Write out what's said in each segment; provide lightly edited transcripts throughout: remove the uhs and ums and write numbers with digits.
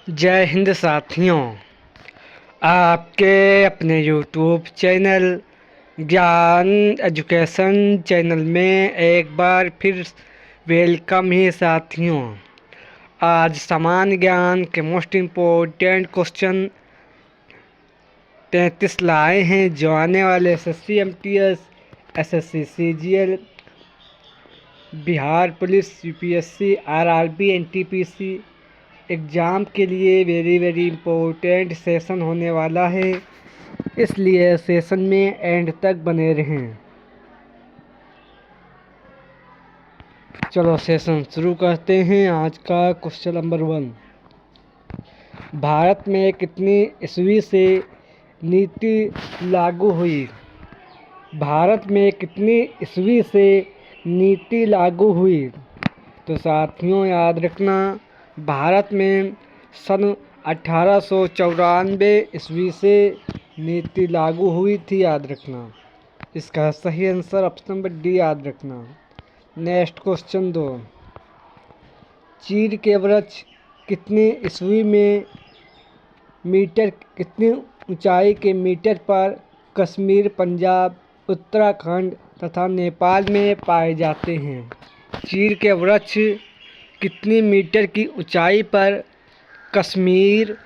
जय हिंद साथियों। आपके अपने यूट्यूब चैनल ज्ञान एजुकेशन चैनल में एक बार फिर वेलकम ही साथियों। आज सामान्य ज्ञान के मोस्ट इम्पोर्टेंट क्वेश्चन 33 लाए हैं जो आने वाले SSC MTS, SSC CGL, Bihar police, UPSC, RRB, NTPC exam के लिए वेरी इम्पोर्टेंट सेशन होने वाला है, इसलिए सेशन में एंड तक बने रहें। चलो सेशन शुरू करते हैं। आज का क्वेश्चन नंबर 1, भारत में कितनी ईस्वी से नीति लागू हुई? भारत में कितनी ईस्वी से नीति लागू हुई? तो साथियों याद रखना, भारत में सन 1894 ईस्वी से नीति लागू हुई थी, याद रखना। इसका सही आंसर ऑप्शन नंबर डी याद रखना। नेक्स्ट क्वेश्चन 2, चीड़ के वृक्ष कितनी ईस्वी में कितनी ऊंचाई के मीटर पर कश्मीर, पंजाब, उत्तराखंड तथा नेपाल में पाए जाते हैं? चीड़ के वृक्ष कितनी मीटर की ऊंचाई पर कश्मीर,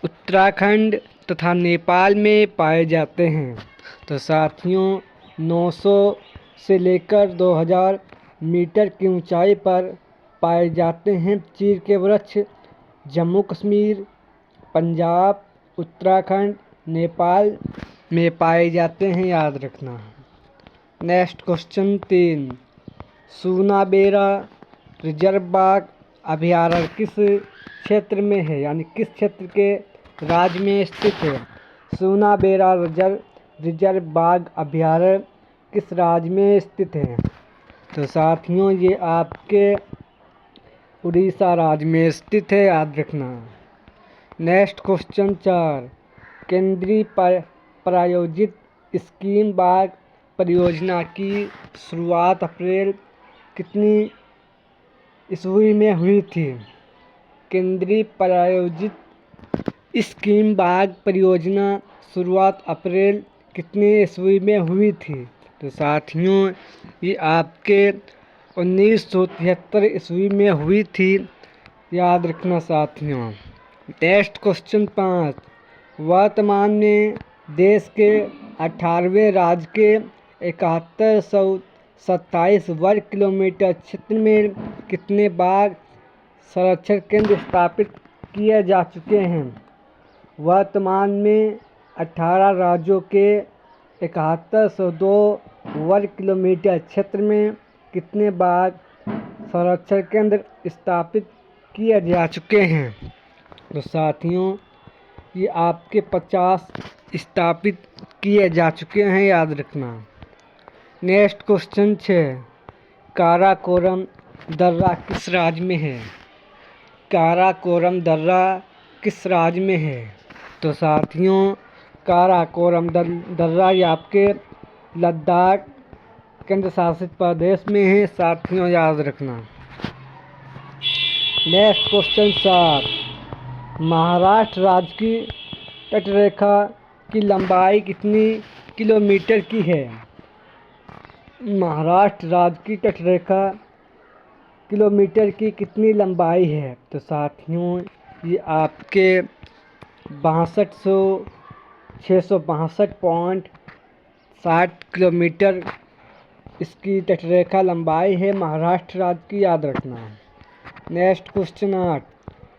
उत्तराखंड तथा नेपाल में पाए जाते हैं? तो साथियों 900 से लेकर 2000 मीटर की ऊंचाई पर पाए जाते हैं चीड़ के वृक्ष। जम्मू कश्मीर, पंजाब, उत्तराखंड, नेपाल में पाए जाते हैं, याद रखना। नेक्स्ट क्वेश्चन 3, सूनाबेरा रिजर्व बाघ अभयारण्य किस क्षेत्र में है, यानी किस क्षेत्र के राज्य में स्थित है? सूनाबेरा रिजर्व बाघ अभयारण्य किस राज्य में स्थित है? तो साथियों ये आपके उड़ीसा राज्य में स्थित है, याद रखना। नेक्स्ट क्वेश्चन 4, केंद्रीय प्रायोजित स्कीम बाघ परियोजना की शुरुआत अप्रैल कितनी ईस्वी में हुई थी? केंद्रीय प्रायोजित स्कीम बाघ परियोजना शुरुआत अप्रैल कितनी ईस्वी में हुई थी? तो साथियों ये आपके 1973 ईस्वी में हुई थी, याद रखना साथियों। नेक्स्ट क्वेश्चन 5, वर्तमान में देश के 18वें राज्य के 7127 वर्ग किलोमीटर क्षेत्र में कितने बाघ संरक्षण केंद्र स्थापित किए जा चुके हैं? वर्तमान में 18 राज्यों के 7102 वर्ग किलोमीटर क्षेत्र में कितने बाघ संरक्षण केंद्र स्थापित किए जा चुके हैं? तो साथियों ये आपके 50 स्थापित किए जा चुके हैं, याद रखना। नेक्स्ट क्वेश्चन 6, काराकोरम दर्रा किस राज्य में है? काराकोरम दर्रा किस राज्य में है? तो साथियों काराकोरम दर्रा ये आपके लद्दाख केंद्र शासित प्रदेश में है, साथियों याद रखना। नेक्स्ट क्वेश्चन 7, महाराष्ट्र राज्य की तटरेखा की लंबाई कितनी किलोमीटर की है? महाराष्ट्र राज्य की तटरेखा किलोमीटर की कितनी लंबाई है? तो साथियों ये आपके 662.60 किलोमीटर इसकी तटरेखा लंबाई है महाराष्ट्र राज्य की, याद रखना। नेक्स्ट क्वेश्चन 8,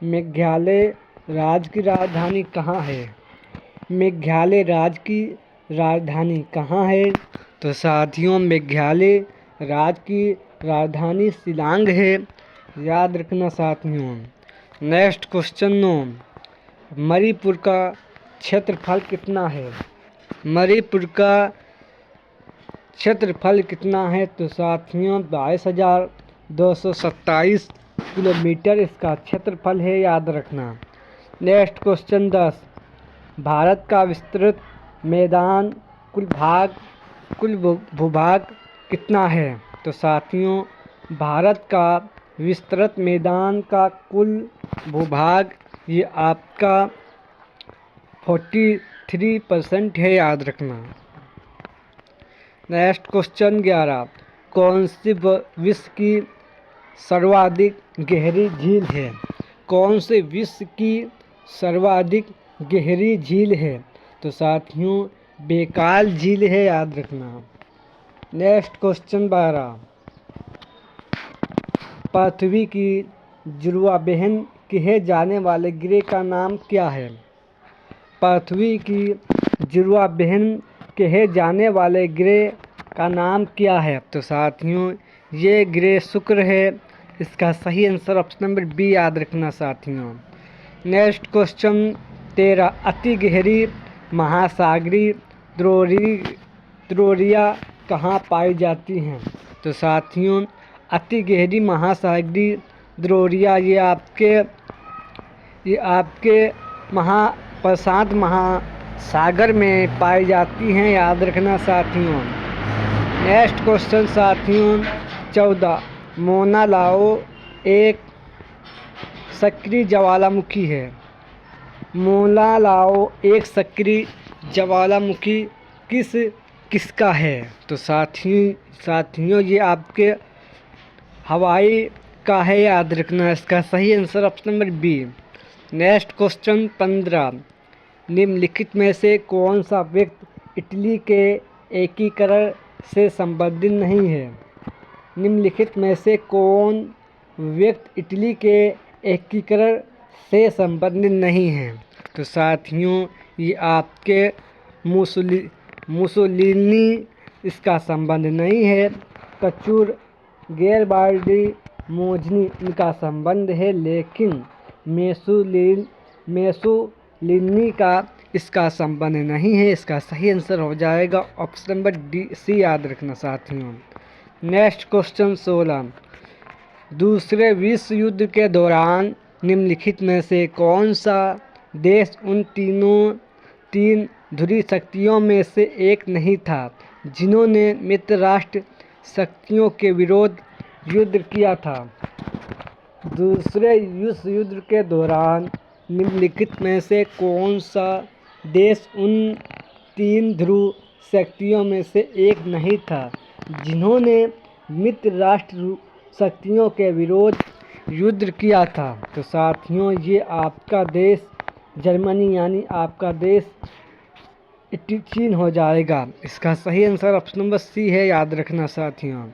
मेघालय राज्य की राजधानी कहाँ है? मेघालय राज्य की राजधानी कहाँ है? तो साथियों मेघालय राज्य की राजधानी शिलांग है, याद रखना साथियों। नेक्स्ट क्वेश्चन 9, मणिपुर का क्षेत्रफल कितना है? मणिपुर का क्षेत्रफल कितना है? तो साथियों 22,227 किलोमीटर इसका क्षेत्रफल है, याद रखना। नेक्स्ट क्वेश्चन 10, भारत का विस्तृत मैदान कुल भूभाग कितना है? तो साथियों भारत का विस्तृत मैदान का कुल भूभाग ये आपका 43% है, याद रखना। नेक्स्ट क्वेश्चन 11, कौन सी विश्व की सर्वाधिक गहरी झील है? कौन से विश्व की सर्वाधिक गहरी झील है? तो साथियों बेकाल झील है, याद रखना। नेक्स्ट क्वेश्चन 12, पृथ्वी की जुड़वा बहन कहे जाने वाले ग्रह का नाम क्या है? पृथ्वी की जुड़वा बहन कहे जाने वाले ग्रह का नाम क्या है? तो साथियों ये ग्रह शुक्र है। इसका सही आंसर ऑप्शन नंबर बी, याद रखना साथियों। नेक्स्ट क्वेश्चन 13, अति गहरी महासागरीय द्रोणियाँ कहाँ पाई जाती हैं? तो साथियों अति गहरी महासागरीय द्रोणियाँ ये आपके प्रशांत महासागर में पाई जाती हैं, याद रखना साथियों। नेक्स्ट क्वेश्चन साथियों 14, मौना लाओ एक सक्रिय ज्वालामुखी है। मौना लाओ एक सक्रिय ज्वालामुखी किसका है? तो साथियों ये आपके हवाई का है, याद रखना। इसका सही answer option number B. Next question 15, निम्नलिखित में से कौन सा व्यक्ति इटली के एकीकरण से संबंधित नहीं है? निम्नलिखित में से कौन व्यक्ति इटली के एकीकरण से संबंधित नहीं है? तो साथियों ये आपके मुसोलिनी इसका संबंध नहीं है। कचूर गैरबार्डी मोजनी इनका संबंध है, लेकिन मेसोलिनी का इसका संबंध नहीं है। इसका सही आंसर हो जाएगा ऑप्शन नंबर डी सी, याद रखना साथियों। नेक्स्ट क्वेश्चन 16, दूसरे विश्व युद्ध के दौरान निम्नलिखित में से कौन सा देश उन तीन ध्रुवीय शक्तियों में से एक नहीं था जिन्होंने मित्र राष्ट्र शक्तियों के विरुद्ध युद्ध किया था? दूसरे विश्व युद्ध के दौरान निम्नलिखित में से कौन सा देश उन 3 ध्रुव शक्तियों में से एक नहीं था जिन्होंने मित्र राष्ट्र शक्तियों के विरुद्ध युद्ध किया था? तो साथियों ये आपका देश जर्मनी यानी आपका देश चीन हो जाएगा। इसका सही आंसर ऑप्शन नंबर सी है, याद रखना साथियों।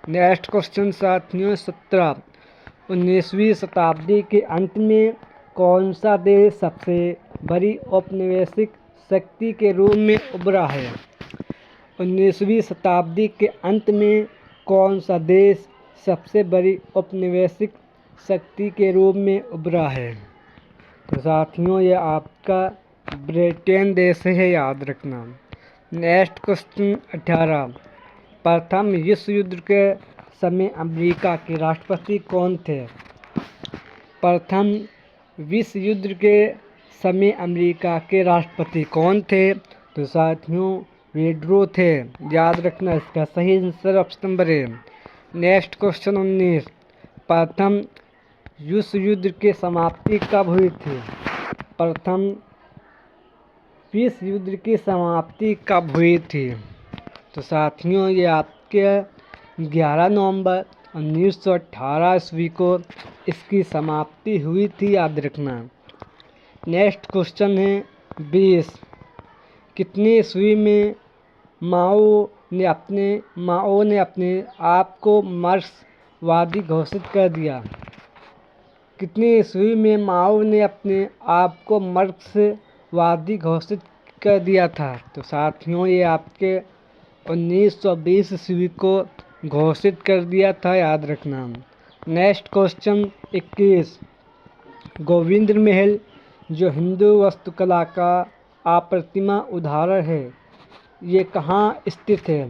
नेक्स्ट क्वेश्चन साथियों 17, 19वीं शताब्दी के अंत में कौन सा देश सबसे बड़ी औपनिवेशिक शक्ति के रूप में उभरा है? 19वीं शताब्दी के अंत में कौन सा देश सबसे बड़ी औपनिवेशिक शक्ति के रूप में उभरा है? तो साथियों ये आपका ब्रिटेन देश है, याद रखना। नेक्स्ट क्वेश्चन 18, प्रथम विश्व युद्ध के समय अमेरिका के राष्ट्रपति कौन थे? प्रथम विश्व युद्ध के समय अमेरिका के राष्ट्रपति कौन थे? तो साथियों विड्रो थे, याद रखना। इसका सही answer option number A. Next question 19, प्रथम विश्व युद्ध की समाप्ति कब हुई थी? प्रथम विश्व युद्ध की समाप्ति कब हुई थी? तो साथियों ये आपके 11 नवंबर 1918 ईस्वी को इसकी समाप्ति हुई थी, याद रखना। नेक्स्ट क्वेश्चन है 20, कितनी ईस्वी में माओ ने अपने आप को मार्क्सवादी घोषित कर दिया? कितनी ईस्वी में माओ ने अपने आप को मार्क्सवादी घोषित कर दिया था? तो साथियों ये आपके 1920 ईस्वी को घोषित कर दिया था, याद रखना। नेक्स्ट क्वेश्चन 21, गोविंद महल जो हिंदू वास्तुकला का अप्रतिम उदाहरण है, ये कहाँ स्थित है?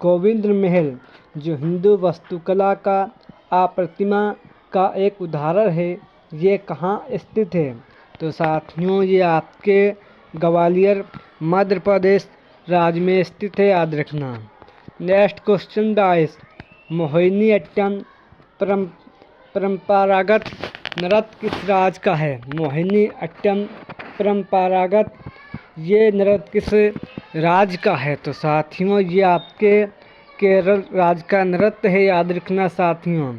गोविंद महल जो हिंदू वास्तुकला का अप्रतिम का एक उदाहरण है, ये कहाँ स्थित है? तो साथियों ये आपके ग्वालियर मध्य प्रदेश राज्य में स्थित है, याद रखना। नेक्स्ट क्वेश्चन 22, मोहिनीअट्टम परंपरागत नृत्य किस राज्य का है? मोहिनी अट्टम परंपरागत ये नृत्य किस राज्य का है? तो साथियों ये आपके केरल राज्य का नृत्य है, याद रखना साथियों।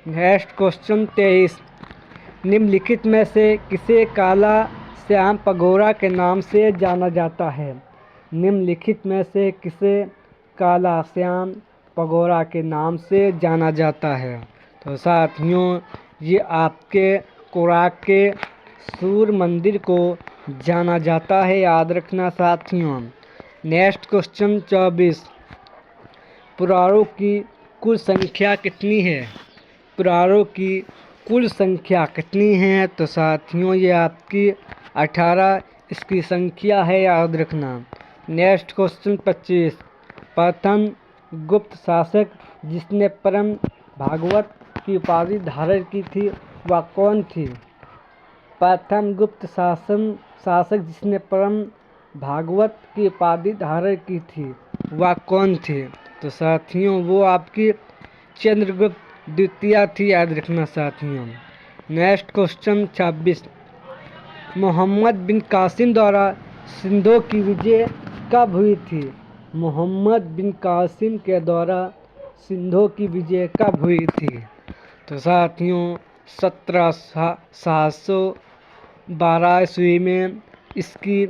नेक्स्ट क्वेश्चन 23, निम्नलिखित में से किसे काला श्याम पगोरा के नाम से जाना जाता है? निम्नलिखित में से किसे काला श्याम पगोरा के नाम से जाना जाता है? तो साथियों ये आपके कोणार्क के सूर्य मंदिर को जाना जाता है, याद रखना साथियों। नेक्स्ट क्वेश्चन 24, पुराणों की कुल संख्या कितनी है? पुराणों की कुल संख्या कितनी है? तो साथियों ये आपकी 18 इसकी संख्या है, याद रखना। नेक्स्ट क्वेश्चन 25, प्रथम गुप्त शासक जिसने परम भागवत की उपाधि धारण की थी वह कौन थी? प्रथम गुप्त शासक जिसने परम भागवत की उपाधि धारण की थी वह कौन थे? तो साथियों वो आपकी चंद्रगुप्त द्वितीय थी, याद रखना साथियों। नेक्स्ट क्वेश्चन 26, मोहम्मद बिन कासिम द्वारा सिंधु की विजय कब हुई थी? मोहम्मद बिन कासिम के द्वारा सिंधु की विजय कब हुई थी? तो साथियों 1712 ईस्वी में इसकी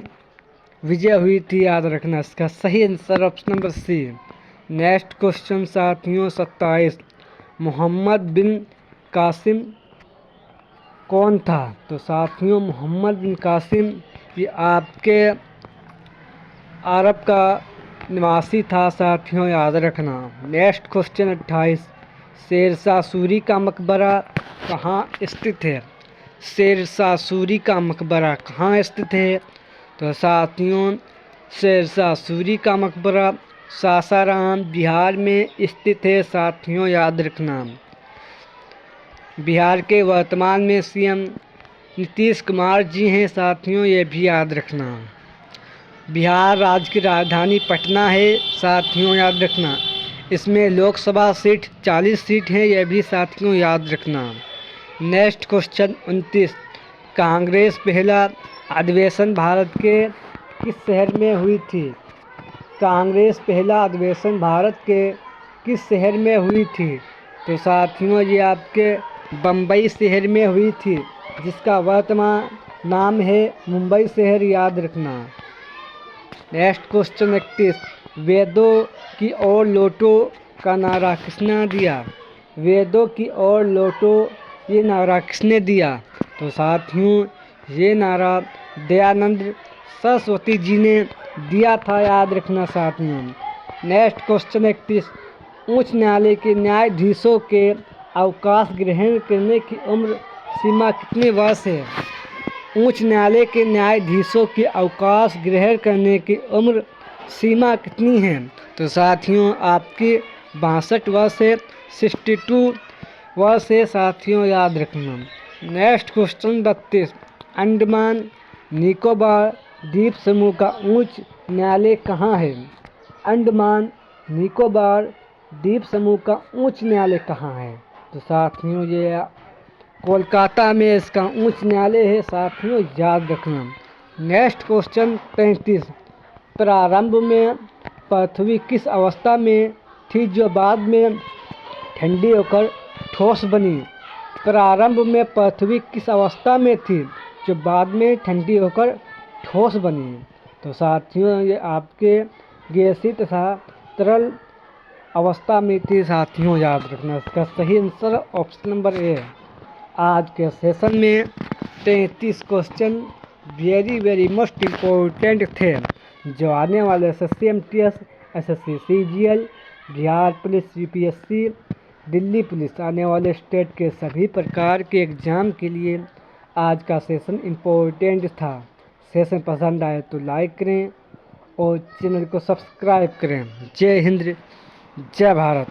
विजय हुई थी, याद रखना। इसका सही answer option number C. Next question साथियों 27, मोहम्मद बिन कासिम कौन था? तो साथियों मोहम्मद बिन कासिम ये आपके अरब का निवासी था साथियों, याद रखना। नेक्स्ट क्वेश्चन 28, शेरशाह सूरी का मकबरा कहाँ स्थित है? शेरशाह सूरी का मकबरा कहाँ स्थित है? तो साथियों शेरशाह सूरी का मकबरा सासाराम बिहार में स्थित है साथियों, याद रखना। बिहार के वर्तमान में सीएम नीतीश कुमार जी हैं साथियों, ये भी याद रखना। बिहार राज्य की राजधानी पटना है साथियों, याद रखना। इसमें लोकसभा सीट 40 सीट हैं, यह भी साथियों याद रखना। नेक्स्ट क्वेश्चन 29, कांग्रेस पहला अधिवेशन भारत के किस शहर में हुई थी? कांग्रेस पहला अधिवेशन भारत के किस शहर में हुई थी? तो साथियों ये आपके बम्बई शहर में हुई थी, जिसका वर्तमान नाम है मुंबई शहर, याद रखना। नेक्स्ट क्वेश्चन 31, वेदों की ओर लौटो का नारा किसने दिया? वेदों की ओर लौटो ये नारा किसने दिया? तो साथियों ये नारा दयानंद सरस्वती जी ने दिया था, याद रखना साथियों। नेक्स्ट क्वेश्चन 31, उच्च न्यायालय के न्यायाधीशों के अवकाश ग्रहण करने की उम्र सीमा कितने वर्ष है? उच्च न्यायालय के न्यायाधीशों की अवकाश ग्रहण करने की उम्र सीमा कितनी है? तो साथियों आपकी 62 वर्ष है, 62 वर्ष है साथियों, याद रखना। नेक्स्ट क्वेश्चन 32, अंडमान निकोबार द्वीप समूह का उच्च न्यायालय कहाँ है? अंडमान निकोबार द्वीप समूह का उच्च न्यायालय कहाँ है? तो साथियों ये कोलकाता में इसका उच्च न्यायालय है साथियों, याद रखना। नेक्स्ट क्वेश्चन 33, प्रारंभ में पृथ्वी किस अवस्था में थी जो बाद में ठंडी होकर ठोस बनी? प्रारंभ में पृथ्वी किस अवस्था में थी जो बाद में ठंडी होकर ठोस बनी? तो साथियों ये आपके गैसीय तथा तरल अवस्था में थी साथियों, याद रखना। इसका सही आंसर ऑप्शन नंबर ए है। आज के सेशन में 33 क्वेश्चन वेरी मोस्ट इम्पोर्टेंट थे, जो आने वाले SSC MTS, SSC CGL, Bihar police UPSC, Delhi police आने वाले स्टेट के सभी प्रकार के एग्ज़ाम के लिए आज का सेशन इम्पोर्टेंट था। सेशन पसंद आए तो लाइक करें और चैनल को सब्सक्राइब करें। जय हिंद, जय भारत।